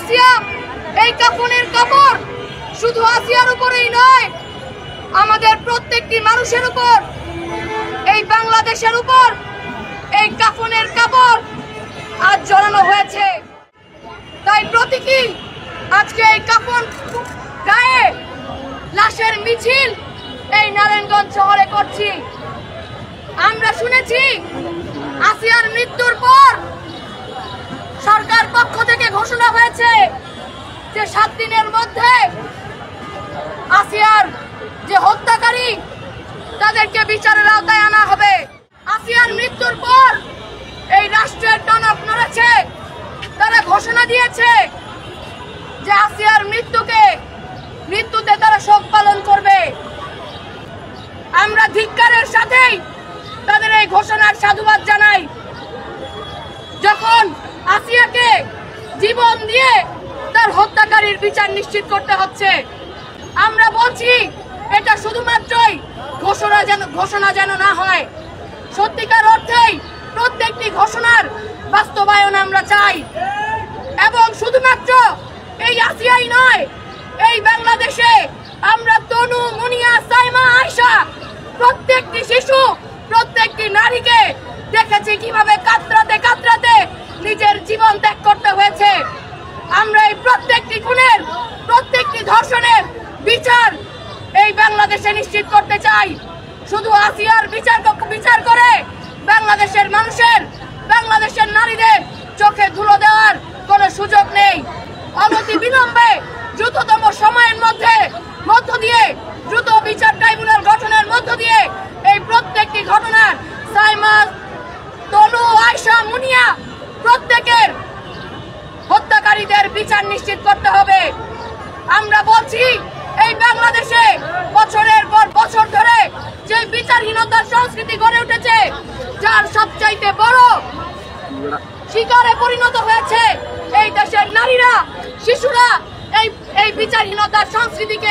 আসিয়া এই কাফনের কাপড় শুধু আসিয়ার উপরেই নয়, আমাদের প্রত্যেকটি মানুষের উপর, এই বাংলাদেশের উপর এই কাফনের কাপড় আজ জড়ানো হয়েছে। তাই প্রতীকী আজকে এই কাফন গায়ে লাশের মিছিল এই নারায়ণগঞ্জ শহরে করছি। আমরা শুনেছি আসিয়ার মৃত্যুর পর সরকার পক্ষ থেকে ঘোষণা হয়েছে যে 7 দিনের মধ্যে আসিয়ার যে হত্যাকারী তাদেরকে বিচারের আওতায় আনা হবে। আসিয়ার মৃত্যুর পর এই রাষ্ট্রের টনক নড়েছে, তারা ঘোষণা দিয়েছে যে আসিয়ার মৃত্যুতে তারা শোক পালন করবে। আমরা ধিক্কারের সাথেই তাদের এই ঘোষণার সাধুবাদ জানাই। যখন আসিয়াকে জীবন দিয়ে তার হত্যাকারীর বিচার নিশ্চিত করতে হচ্ছে, আমরা বলছি এটা শুধুমাত্রই ঘোষণা যেন না হয়, সত্যিকার অর্থেই প্রত্যেকটি ঘোষণার বাস্তবায়ন আমরা চাই। এবং শুধুমাত্র এই আসিয়াই নয়, এই বাংলাদেশে আমরা তনু, মুনিয়া, সাইমা, আয়শা প্রত্যেকটি শিশু, প্রত্যেকটি নারীকে দেখেছি কিভাবে কাতরাতে কাতরাতে নিজের জীবন ত্যাগ করতে হয়েছে। আমরা এই প্রত্যেকটি খুনের, প্রত্যেকটি ধর্ষণের বিচার এই বাংলাদেশে নিশ্চিত করতে চাই। শুধু আসিয়ার বিচার করে বাংলাদেশের মানুষের, বাংলাদেশের নারীদের চোখে ধুলো দেওয়ার কোনো সুযোগ নেই। অনতি বিলম্বে দ্রুততম সময়ের মধ্য দিয়ে দ্রুত বিচার ট্রাইব্যুনাল গঠনের মধ্য দিয়ে এই প্রত্যেকটি ঘটনার সাইমা, তনু, আয়শা, মুনিয়া প্রত্যেকের হত্যাকারীদের বিচার নিশ্চিত করতে হবে। আমরা বলছি এই বাংলাদেশে বছরের পর বছর ধরে যে বিচারহীনতার সংস্কৃতি গড়ে উঠেছে, যার সবচাইতে বড় শিকারে পরিণত হয়েছে এই দেশের নারীরা, শিশুরা এই বিচারহীনতার সংস্কৃতিকে